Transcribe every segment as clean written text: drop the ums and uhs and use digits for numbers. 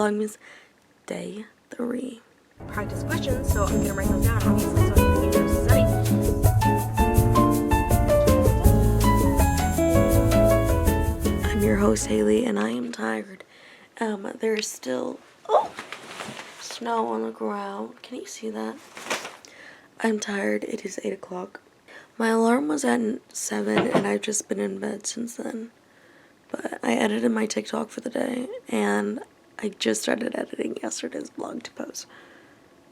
Vlogmas day 3. Practice questions, so I'm gonna write those down obviously so I can use study. I'm your host Haley and I am tired. There's still snow on the ground. Can you see that? I'm tired. It is 8 o'clock. My alarm was at 7 and I've just been in bed since then. But I edited my TikTok for the day and I just started editing yesterday's vlog to post.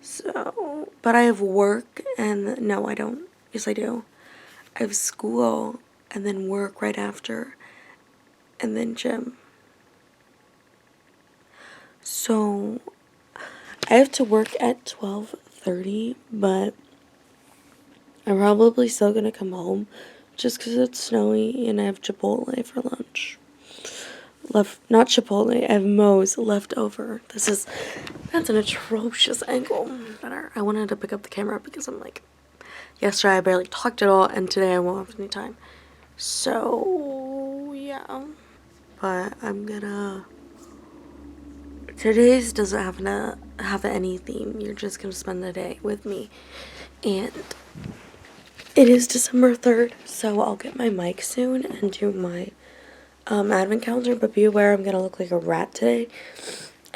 So, but I have work and no, I don't. Yes, I do. I have school and then work right after and then gym. So, I have to work at 12:30, but I'm probably still gonna come home just because it's snowy and I have Chipotle for lunch. Not Chipotle, I have Moe's left over. That's an atrocious angle. Better. I wanted to pick up the camera because I'm like, yesterday I barely talked at all and today I won't have any time. So, yeah. But today's doesn't have to have any theme. You're just gonna spend the day with me. And it is December 3rd, so I'll get my mic soon and do my advent calendar, but be aware I'm gonna look like a rat today.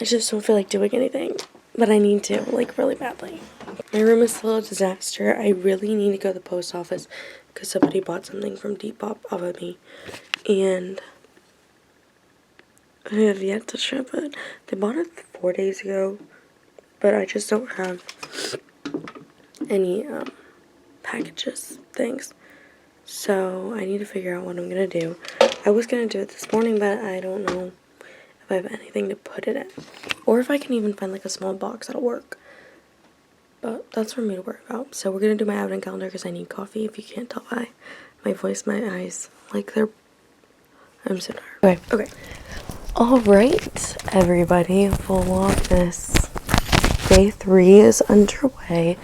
I just don't feel like doing anything, but I need to, like, really badly. My room is still a disaster. I really need to go to the post office because somebody bought something from Depop off of me, and I have yet to ship it. They bought it 4 days ago, but I just don't have any things. So I need to figure out what I'm gonna do. I was gonna do it this morning, but I don't know if I have anything to put it in, or if I can even find like a small box that'll work. But that's for me to worry about. So we're gonna do my advent calendar because I need coffee. If you can't tell by my voice, my eyes, like I'm so tired. Okay. All right, everybody. Vlogmas day 3 is underway.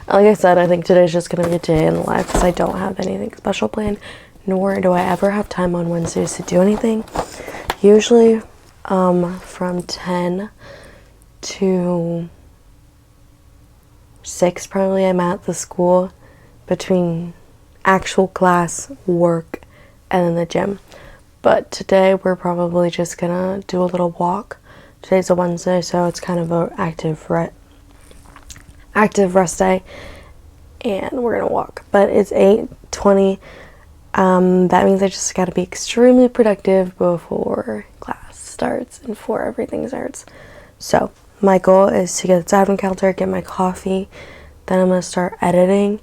Like I said, I think today's just gonna be a day in the life because I don't have anything special planned, nor do I ever have time on Wednesdays to do anything. Usually from 10 to 6 probably I'm at the school between actual class, work, and then the gym. But today we're probably just gonna do a little walk. Today's a Wednesday, so it's kind of an active rest day, and we're gonna walk. But it's 8:20. That means I just gotta be extremely productive before class starts and before everything starts. So my goal is to get the advent calendar, get my coffee, then I'm gonna start editing,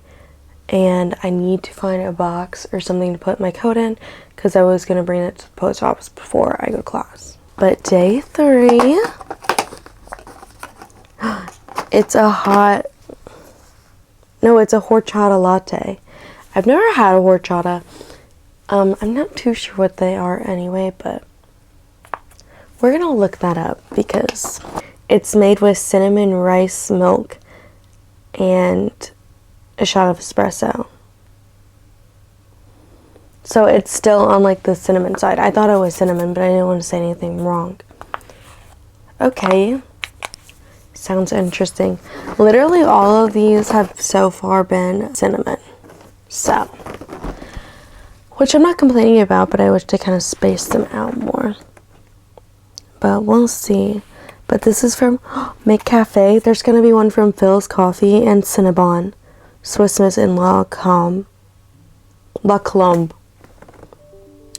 and I need to find a box or something to put my coat in because I was gonna bring it to the post office before I go to class. But day 3, it's a horchata latte. I've never had a horchata. I'm not too sure what they are anyway, but we're gonna look that up because it's made with cinnamon rice milk and a shot of espresso. So it's still on like the cinnamon side. I thought it was cinnamon, but I didn't want to say anything wrong. Okay. Sounds interesting. Literally all of these have so far been cinnamon. So, which I'm not complaining about, but I wish to kind of space them out more. But we'll see. But this is from Make Cafe. There's going to be one from Phil's Coffee and Cinnabon, Swiss Miss and La Colombe.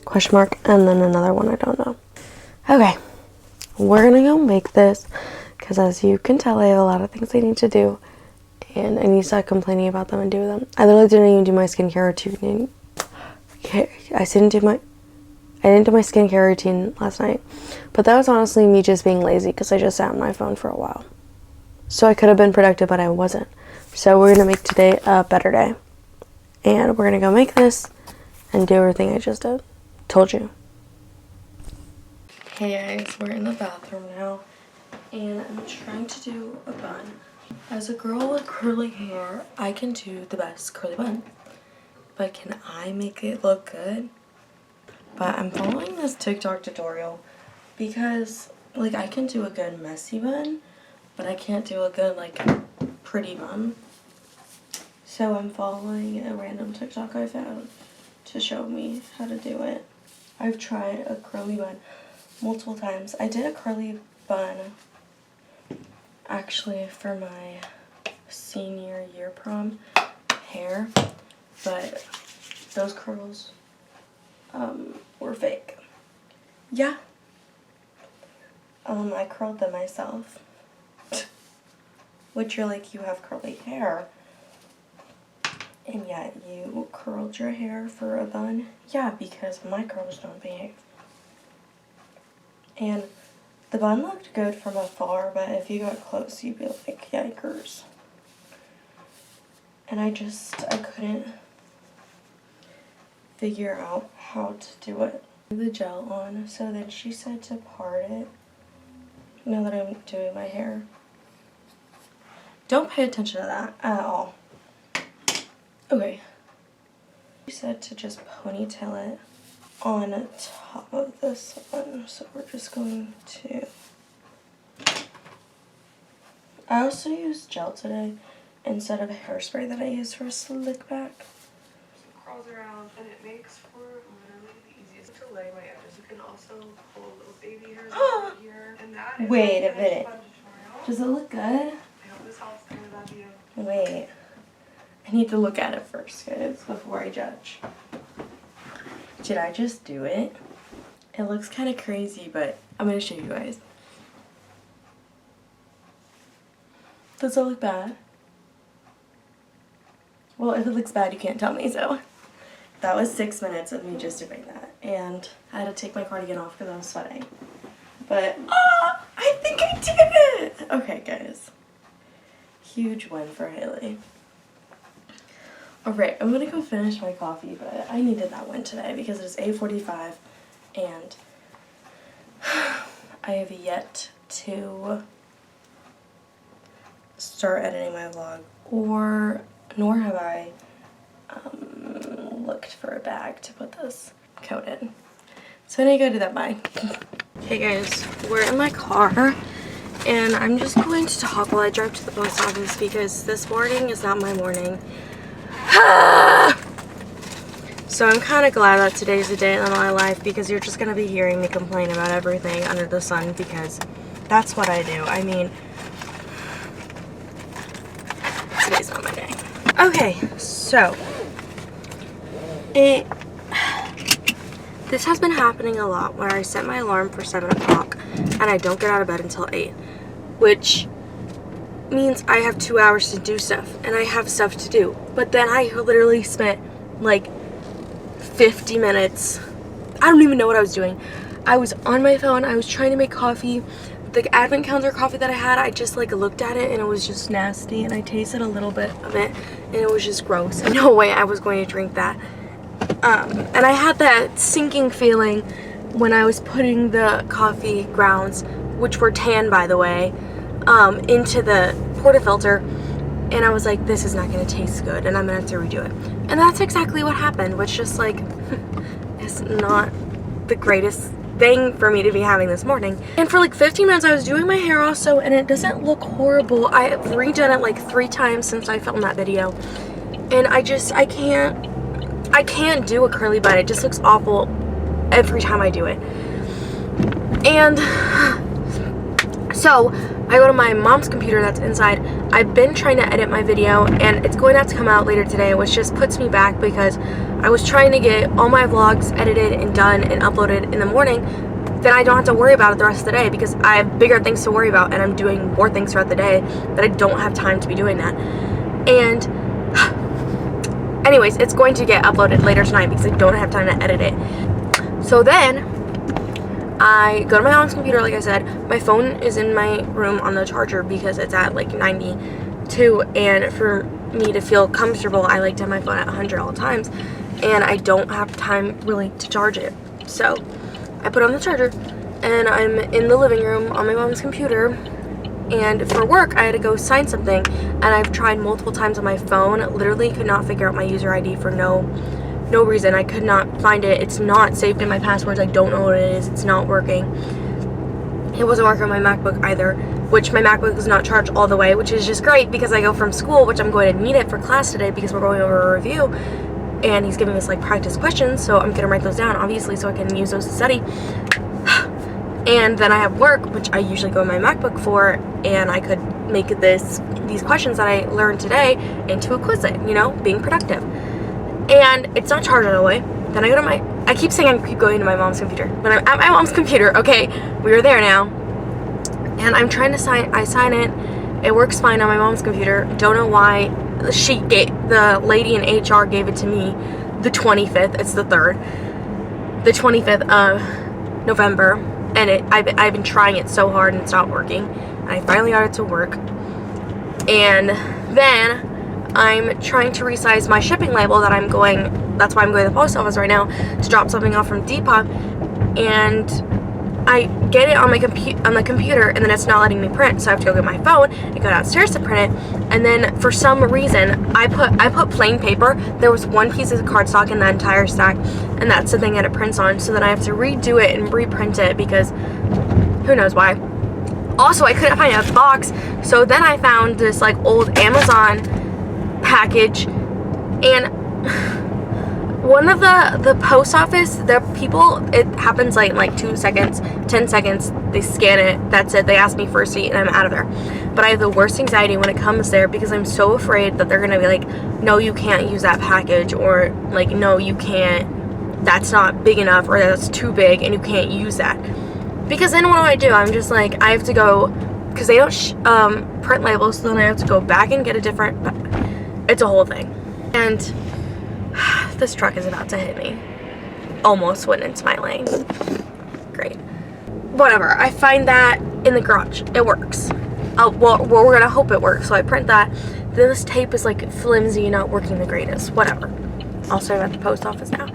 Question mark. And then another one I don't know. Okay. We're going to go make this. Because as you can tell, I have a lot of things I need to do. And I need to stop complaining about them and do them. I literally didn't even do my skincare routine. I didn't do my skincare routine last night. But that was honestly me just being lazy because I just sat on my phone for a while. So I could have been productive, but I wasn't. So we're going to make today a better day. And we're going to go make this and do everything I just told you. Hey guys, we're in the bathroom now. And I'm trying to do a bun. As a girl with curly hair, I can do the best curly bun. But can I make it look good? But I'm following this TikTok tutorial because like, I can do a good messy bun, but I can't do a good, like, pretty bun. So I'm following a random TikTok I found to show me how to do it. I've tried a curly bun multiple times. I did a curly bun actually for my senior year prom hair, but those curls were fake. Yeah. I curled them myself. Which you're like, you have curly hair, and yet you curled your hair for a bun? Yeah, because my curls don't behave. And the bun looked good from afar, but if you got close, you'd be like, yikers. And I couldn't figure out how to do it. The gel on, so then she said to part it. Now that I'm doing my hair. Don't pay attention to that at all. Okay. She said to just ponytail it on top of this one, so we're just going to... I also used gel today instead of hairspray that I used for a slick back. Some curls around, and it makes for literally the easiest to lay my edges. You can also pull little baby hairs over here, and that is Wait like a minute. tutorial. Does it look good? I hope this helps kind of that view. Wait. I need to look at it first, guys, before I judge. Did I just do it? It looks kind of crazy, but I'm going to show you guys. Does it look bad? Well, if it looks bad, you can't tell me, so. That was 6 minutes of me just doing that. And I had to take my cardigan off because I was sweating. But, I think I did it! Okay, guys. Huge win for Haley. Alright, I'm gonna go finish my coffee, but I needed that win today because it is 8:45 and I have yet to start editing my vlog, nor have I looked for a bag to put this coat in. So I need to go do that. Bye. Hey guys, we're in my car and I'm just going to talk while I drive to the post office because this morning is not my morning. So I'm kind of glad that today's the day of my life because you're just going to be hearing me complain about everything under the sun because that's what I do. I mean, today's not my day. Okay, so this has been happening a lot where I set my alarm for 7 o'clock and I don't get out of bed until 8, which means I have 2 hours to do stuff and I have stuff to do. But then I literally spent like 50 minutes. I don't even know what I was doing. I was on my phone. I was trying to make coffee. The advent calendar coffee that I had, I just like looked at it and it was just nasty and I tasted a little bit of it and it was just gross. No way I was going to drink that. And I had that sinking feeling when I was putting the coffee grounds, which were tan by the way, into the portafilter, and I was like, this is not going to taste good and I'm going to have to redo it. And that's exactly what happened, which just like is not the greatest thing for me to be having this morning. And for like 15 minutes I was doing my hair also and it doesn't look horrible. I've redone it like 3 times since I filmed that video and I can't do a curly bun. It just looks awful every time I do it. And so I go to my mom's computer that's inside. I've been trying to edit my video and it's going to have to come out later today, which just puts me back because I was trying to get all my vlogs edited and done and uploaded in the morning. Then I don't have to worry about it the rest of the day because I have bigger things to worry about and I'm doing more things throughout the day that I don't have time to be doing that. And anyways, it's going to get uploaded later tonight because I don't have time to edit it. So then I go to my mom's computer, like I said. My phone is in my room on the charger because it's at like 92, and for me to feel comfortable, I like to have my phone at 100 all the times, and I don't have time really to charge it. So I put on the charger, and I'm in the living room on my mom's computer, and for work, I had to go sign something, and I've tried multiple times on my phone, literally could not figure out my user ID for no reason. I could not find it. It's not saved in my passwords. I don't know what it is. It's not working. it wasn't working on my MacBook either, which my MacBook is not charged all the way, which is just great because I go from school, which I'm going to need it for class today because we're going over a review, and he's giving us like practice questions, so I'm going to write those down, obviously, so I can use those to study. And then I have work, which I usually go on my MacBook for, and I could make these questions that I learned today into a Quizlet, you know, being productive. And it's not charged all the way. Then I go to I keep saying I keep going to my mom's computer, but I'm at my mom's computer. Okay, we are there now. And I'm trying to I sign it. It works fine on my mom's computer. Don't know why the lady in HR gave it to me the 25th. It's the 3rd. The 25th of November. And I've been trying it so hard and it's not working. And I finally got it to work. And then I'm trying to resize my shipping label that's why I'm going to the post office right now to drop something off from Depop, and I get it on my computer, and then it's not letting me print, so I have to go get my phone and go downstairs to print it. And then for some reason I put plain paper. There was one piece of cardstock in the entire stack, and that's the thing that it prints on, so then I have to redo it and reprint it because who knows why. Also, I couldn't find a box, so then I found this like old Amazon package, and one of the post office, the people, it happens like in like 2 seconds, 10 seconds, they scan it, that's it, they ask me for a receipt, and I'm out of there. But I have the worst anxiety when it comes there because I'm so afraid that they're gonna be like, no, you can't use that package, or like, no, you can't, that's not big enough, or that's too big and you can't use that. Because then what do? I'm just like, I have to go, because they don't print labels, so then I have to go back and get a different, it's a whole thing. And this truck is about to hit me. Almost went into my lane. Great. Whatever. I find that in the garage. It works. Well, we're gonna hope it works. So I print that. Then this tape is like flimsy, not working the greatest. Whatever. Also, I'm at the post office now.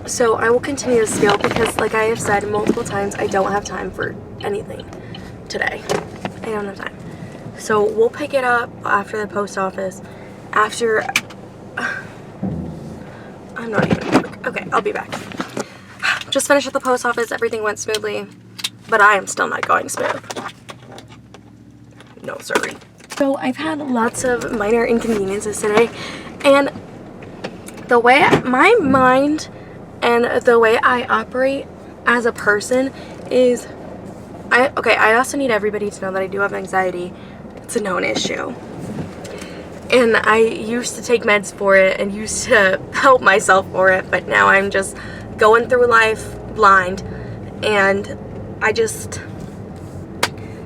So I will continue to scale because, like I have said multiple times, I don't have time for anything today. I don't have time. So we'll pick it up after the post office. After I'm not even okay, I'll be back. Just finished at the post office. Everything went smoothly, but I am still not going smooth. No, sorry. So I've had lots of minor inconveniences today, and the way my mind and the way I operate as a person is I also need everybody to know that I do have anxiety. It's a known issue. And I used to take meds for it and used to help myself for it, but now I'm just going through life blind. And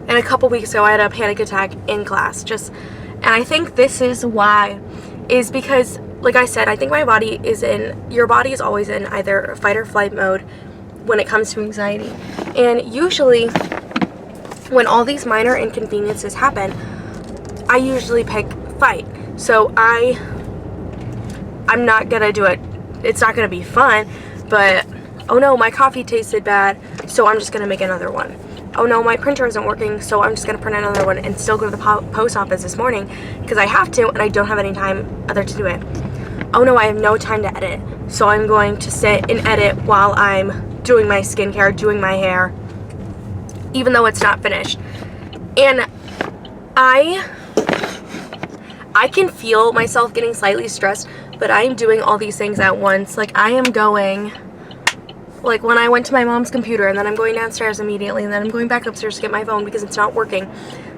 and a couple weeks ago I had a panic attack in class. And I think this is why, is because, like I said, I think your body is always in either fight or flight mode when it comes to anxiety. And usually when all these minor inconveniences happen, I usually pick fight. So I'm not gonna do it. It's not gonna be fun, but oh no, my coffee tasted bad, so I'm just gonna make another one. Oh no, my printer isn't working, so I'm just gonna print another one and still go to the post office this morning because I have to and I don't have any time other to do it. Oh no, I have no time to edit, so I'm going to sit and edit while I'm doing my skincare, doing my hair, even though it's not finished. And I can feel myself getting slightly stressed, but I am doing all these things at once. Like I am going, like when I went to my mom's computer, and then I'm going downstairs immediately, and then I'm going back upstairs to get my phone because it's not working.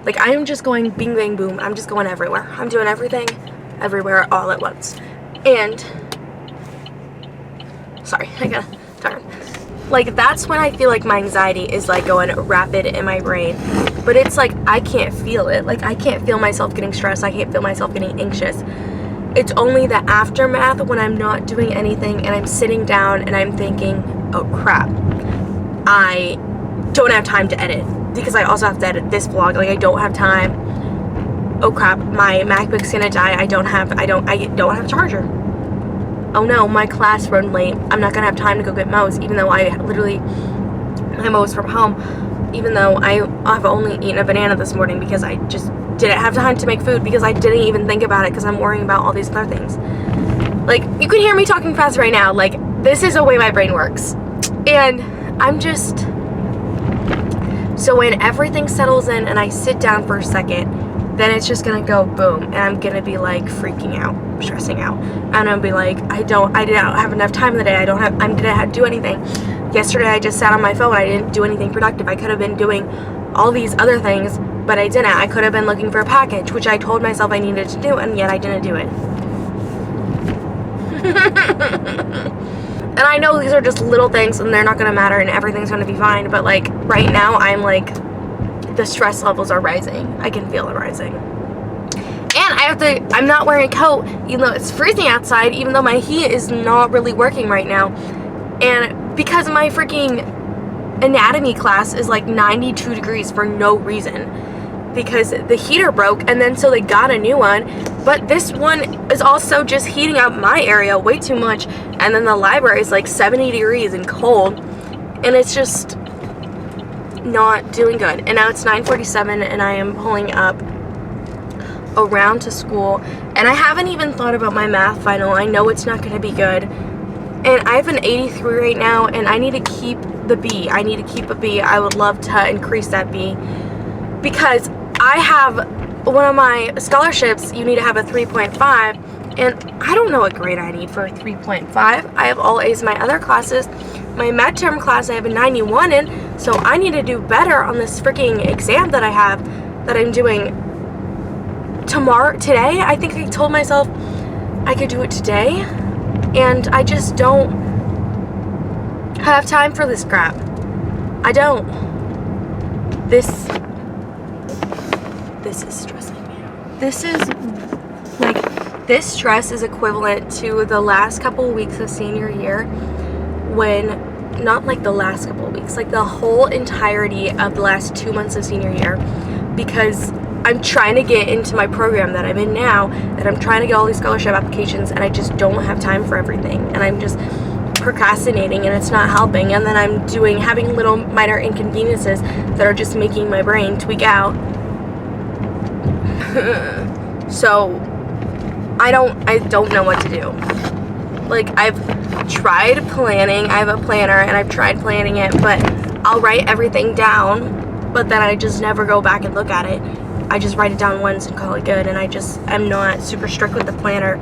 Like I am just going bing bang boom. I'm just going everywhere. I'm doing everything everywhere all at once. And sorry, I got tired. Like that's when I feel like my anxiety is like going rapid in my brain. But it's like I can't feel it. Like I can't feel myself getting stressed. I can't feel myself getting anxious. It's only the aftermath when I'm not doing anything and I'm sitting down and I'm thinking, oh crap, I don't have time to edit because I also have to edit this vlog. Like I don't have time. Oh crap, my MacBook's gonna die. I don't have a charger. Oh no, my class run late. I'm not gonna have time to go get Mo's, even though my Mo's from home, even though I've only eaten a banana this morning because I just didn't have time to make food because I didn't even think about it because I'm worrying about all these other things. Like, you can hear me talking fast right now. Like, this is the way my brain works. And I'm just, So when everything settles in and I sit down for a second, then it's just gonna go boom, and I'm gonna be like freaking out, stressing out, and I'll be like, I didn't have enough time in the day. I didn't have to do anything. Yesterday I just sat on my phone. I didn't do anything productive. I could have been doing all these other things, but I didn't. I could have been looking for a package, which I told myself I needed to do, and yet I didn't do it. And I know these are just little things and they're not gonna matter and everything's gonna be fine, but like right now I'm like, the stress levels are rising. I can feel it rising. And I'm not wearing a coat even though it's freezing outside, even though my heat is not really working right now. And because my freaking anatomy class is like 92 degrees for no reason, because the heater broke, and then so they got a new one, but this one is also just heating up my area way too much, and then the library is like 70 degrees and cold, and it's just not doing good. And now it's 9:47 and I am pulling up around to school, and I haven't even thought about my math final. I know it's not going to be good, and I have an 83 right now, and I need to keep the B. I need to keep a B. I would love to increase that B, because I have one of my scholarships, you need to have a 3.5, and I don't know what grade I need for a 3.5. I have all A's in my other classes. My midterm class I have a 91 in, so I need to do better on this freaking exam that I have, that I'm doing today. I think I told myself I could do it today, and I just don't have time for this crap. I don't. This is stressing me out. This stress is equivalent to the last couple of weeks of senior year, when, not like the last couple of weeks, like the whole entirety of the last 2 months of senior year, because I'm trying to get into my program that I'm in now, and I'm trying to get all these scholarship applications, and I just don't have time for everything, and I'm just procrastinating, and it's not helping, and then I'm having little minor inconveniences that are just making my brain tweak out. So I don't know what to do. Like, I've tried planning. I have a planner and I've tried planning it, but I'll write everything down, but then I just never go back and look at it. I just write it down once and call it good, and I'm not super strict with the planner.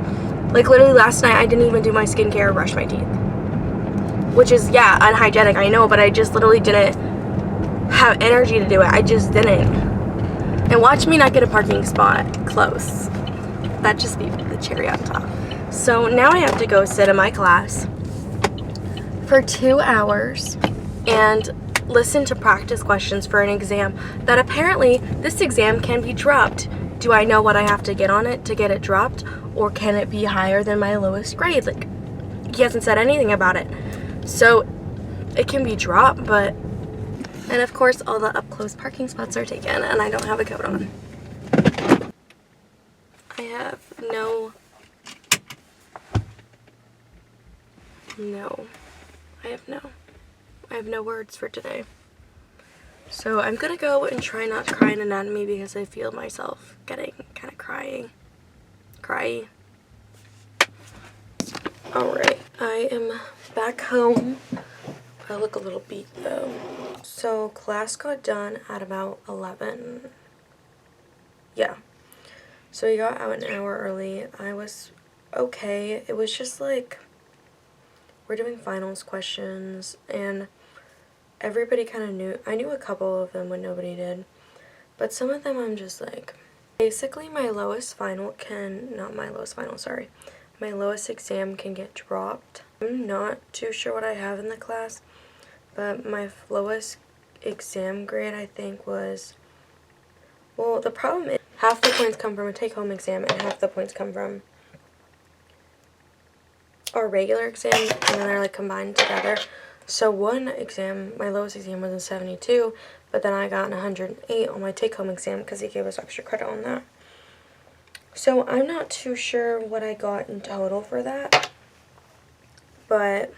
Like, literally last night I didn't even do my skincare or brush my teeth, which is, yeah, unhygienic, I know, but I just literally didn't have energy to do it. I just didn't. And watch me not get a parking spot close. That'd just be the cherry on top. So now I have to go sit in my class for 2 hours and listen to practice questions for an exam that apparently this exam can be dropped. Do I know what I have to get on it to get it dropped, or can it be higher than my lowest grade? Like, he hasn't said anything about it. So it can be dropped, but, and of course all the up close parking spots are taken and I don't have a coat on. I have I have no words for today. So I'm gonna go and try not to cry in anatomy, because I feel myself getting kind of cryy. Alright, I am back home. I look a little beat though. So class got done at about 11. Yeah. So we got out an hour early. I was okay. It was just like, we're doing finals questions, and everybody kind of knew. I knew a couple of them when nobody did, but some of them I'm just like, basically my lowest exam can get dropped. I'm not too sure what I have in the class, but my lowest exam grade I think was, well, the problem is half the points come from a take-home exam and half the points come from our regular exam, and then they're like combined together. So one exam, my lowest exam was a 72, but then I got an 108 on my take-home exam because he gave us extra credit on that. So I'm not too sure what I got in total for that, but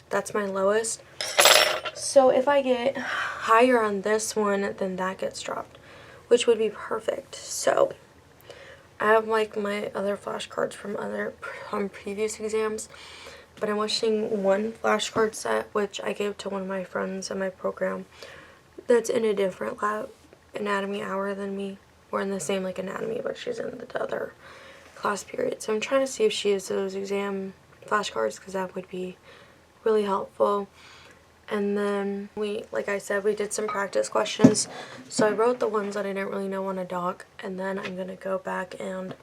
that's my lowest. So if I get higher on this one, then that gets dropped, which would be perfect. So I have like my other flashcards from previous exams, but I'm wishing one flashcard set, which I gave to one of my friends in my program, that's in a different anatomy hour than me. We're in the same like anatomy, but she's in the other class period. So I'm trying to see if she has those exam flashcards, because that would be really helpful. And then like I said, we did some practice questions. So I wrote the ones that I didn't really know on a doc, and then I'm gonna go back and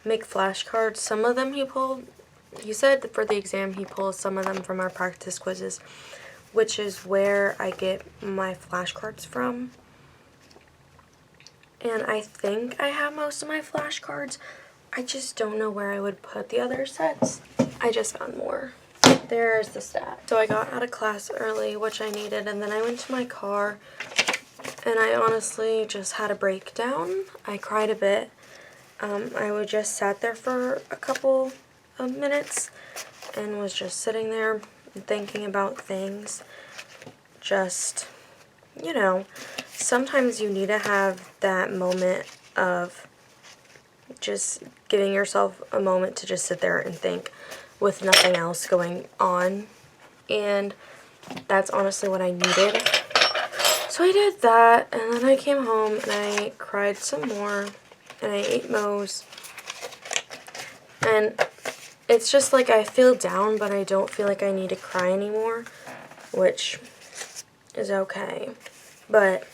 make flashcards. Some of them he said that for the exam he pulls some of them from our practice quizzes, which is where I get my flashcards from. And I think I have most of my flashcards. I just don't know where I would put the other sets. I just found more. There's the stat. So I got out of class early, which I needed, and then I went to my car, and I honestly just had a breakdown. I cried a bit. I just sat there for a couple of minutes and was just sitting there thinking about things. Just, you know, sometimes you need to have that moment of just giving yourself a moment to just sit there and think with nothing else going on, and that's honestly what I needed. So I did that, and then I came home and I cried some more, and I ate Moe's, and it's just like I feel down, but I don't feel like I need to cry anymore, which is okay. But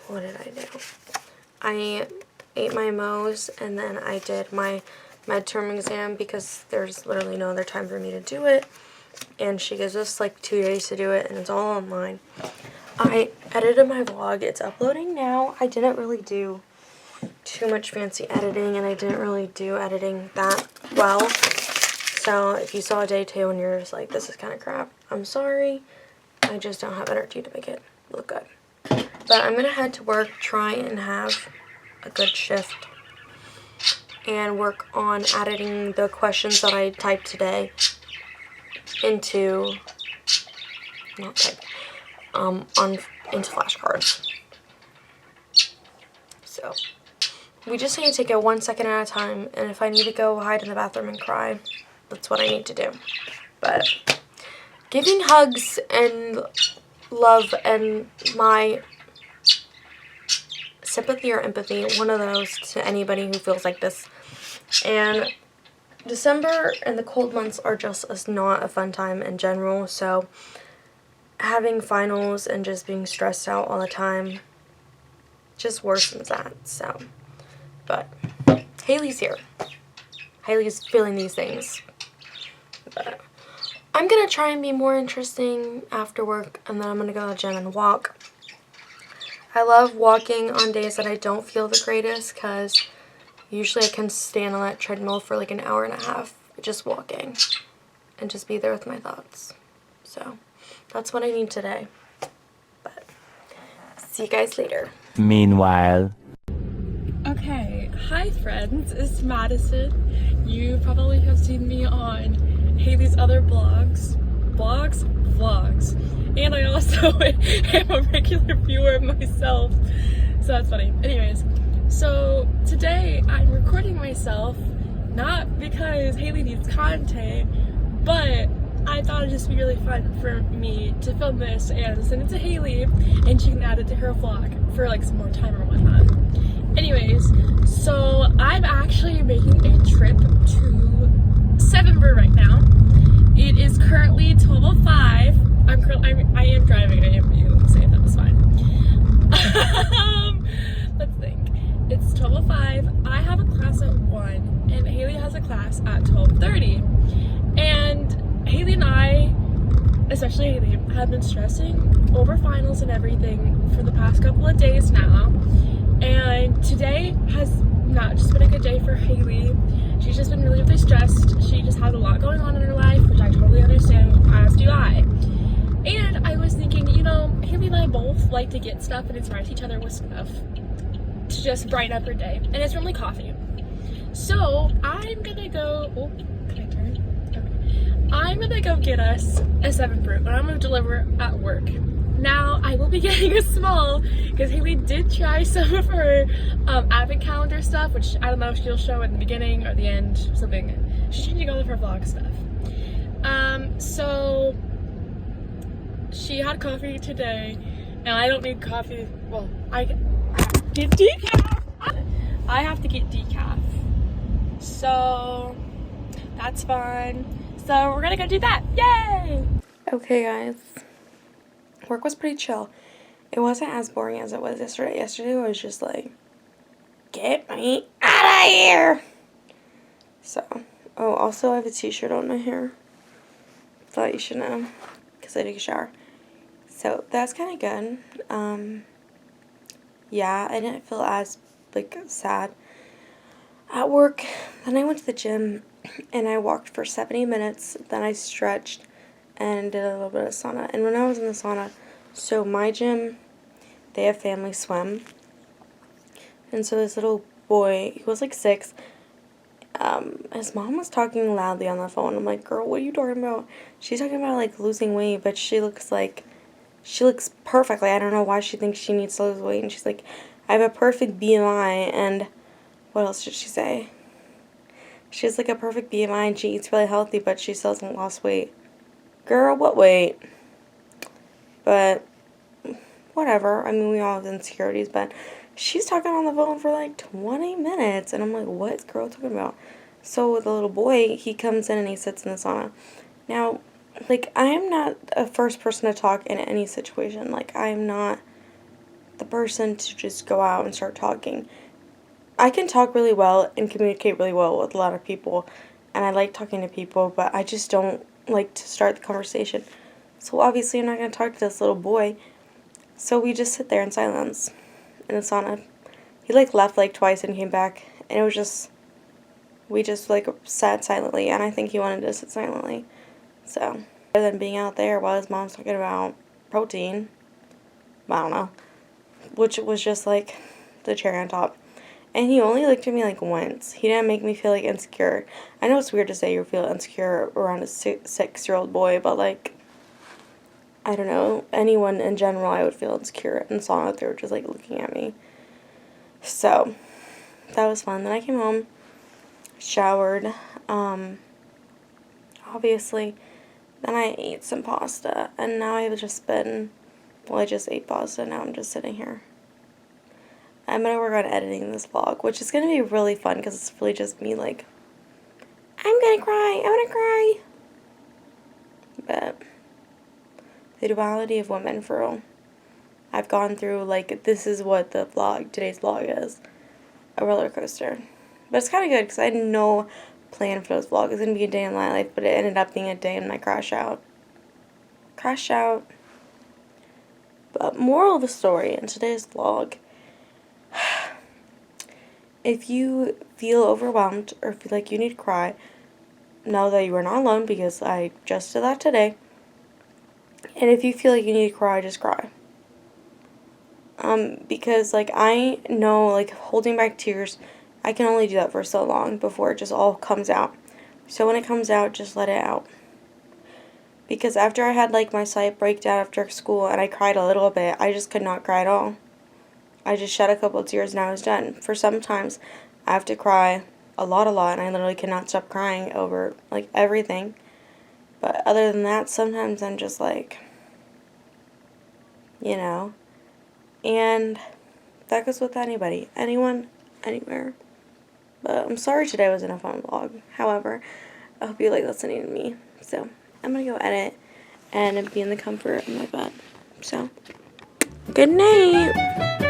what did I do? I ate my Moe's, and then I did my midterm exam because there's literally no other time for me to do it, and she gives us like 2 days to do it, and it's all online. I edited my vlog. It's uploading now. I didn't really do too much fancy editing, and I didn't really do editing that well, so if you saw day 2 and you're just like, this is kind of crap, I'm sorry. I just don't have energy to make it look good. But I'm gonna head to work, try and have a good shift, and work on editing the questions that I typed today into into flashcards. So we just need to take it 1 second at a time, and if I need to go hide in the bathroom and cry, that's what I need to do. But giving hugs and love and my sympathy or empathy, one of those, to anybody who feels like this. And December and the cold months are just not a fun time in general, so having finals and just being stressed out all the time just worsens that. So, but Haley's here. Haley's feeling these things. But I'm gonna try and be more interesting after work, and then I'm gonna go to the gym and walk. I love walking on days that I don't feel the greatest, because usually I can stand on that treadmill for like an hour and a half just walking and just be there with my thoughts. So that's what I need today. But see you guys later. Meanwhile. Okay, hi friends, it's Madison. You probably have seen me on Haley's other vlogs, and I also am a regular viewer of myself, so that's funny. Anyways, so today I'm recording myself, not because Haley needs content, but I thought it'd just be really fun for me to film this and send it to Haley, and she can add it to her vlog for like some more time or whatnot. Anyways, so I'm actually making a trip to Embry right now. It is currently 12:05. I am driving. I am able to say that was fine. Let's think. It's 12:05. I have a class at 1, and Haley has a class at 12:30. And Haley and I, especially Haley, have been stressing over finals and everything for the past couple of days now. And today has not just been a good day for Haley. She's just been really, really stressed. She just has a lot going on in her life, which I totally understand, as do I. And I was thinking, you know, Haley and I both like to get stuff and inspire each other with stuff to just brighten up her day. And it's normally coffee. So I'm gonna go, oh, can I turn? Okay. I'm gonna go get us a 7 fruit, and I'm gonna deliver at work. Now, I will be getting a small, because Haley did try some of her advent calendar stuff, which I don't know if she'll show in the beginning or the end, something. She's changing all of her vlog stuff. So she had coffee today, and I don't need coffee. Well, I get decaf. I have to get decaf. So that's fun. So we're gonna go do that. Yay! Okay, guys. Work was pretty chill. It wasn't as boring as it was yesterday. Yesterday was just like, get me out of here. So, oh, also I have a t-shirt on my hair. Thought you should know, because I took a shower. So that's kind of good. Yeah, I didn't feel as like sad at work. Then I went to the gym and I walked for 70 minutes. Then I stretched and did a little bit of sauna. And when I was in the sauna, so my gym, they have family swim. And so this little boy, he was like 6. His mom was talking loudly on the phone. I'm like, girl, what are you talking about? She's talking about like losing weight, but she looks perfectly. I don't know why she thinks she needs to lose weight. And she's like, I have a perfect BMI. And what else did she say? She has like a perfect BMI and she eats really healthy, but she still hasn't lost weight. Girl, what weight? But whatever. I mean, we all have insecurities, but she's talking on the phone for like 20 minutes. And I'm like, what is girl talking about? So the little boy, he comes in and he sits in the sauna. Now, like, I am not a first person to talk in any situation. Like, I am not the person to just go out and start talking. I can talk really well and communicate really well with a lot of people. And I like talking to people, but I just don't like to start the conversation. So obviously I'm not going to talk to this little boy. So we just sit there in silence in the sauna. He like left like twice and came back. And it was just, we just like sat silently. And I think he wanted to sit silently. So, rather than being out there while his mom's talking about protein, I don't know, which was just like the cherry on top. And he only looked at me like once. He didn't make me feel like insecure. I know it's weird to say you feel insecure around a 6-year-old boy, but like, I don't know, anyone in general I would feel insecure and saw that they were just like looking at me. So, that was fun. Then I came home, showered, obviously. Then I ate some pasta, and now I've just been, well, I just ate pasta, now I'm just sitting here. I'm going to work on editing this vlog, which is going to be really fun, because it's really just me, like, I'm going to cry, But, the duality of women, for real. I've gone through, like, this is what today's vlog is. A roller coaster. But it's kind of good, because I had no plan for this vlog. It was going to be a day in my life, but it ended up being a day in my crash out. But moral of the story in today's vlog, if you feel overwhelmed or feel like you need to cry, know that you are not alone, because I just did that today. And if you feel like you need to cry, just cry. Because, like, I know, like, holding back tears, I can only do that for so long before it just all comes out. So when it comes out, just let it out. Because after I had, like, my slight breakdown after school and I cried a little bit, I just could not cry at all. I just shed a couple of tears and I was done. For sometimes, I have to cry a lot, and I literally cannot stop crying over, like, everything. But other than that, sometimes I'm just like, you know. And that goes with anybody. Anyone, anywhere. But I'm sorry today wasn't a fun vlog. However, I hope you like listening to me. So, I'm going to go edit and be in the comfort of my bed. So, good night!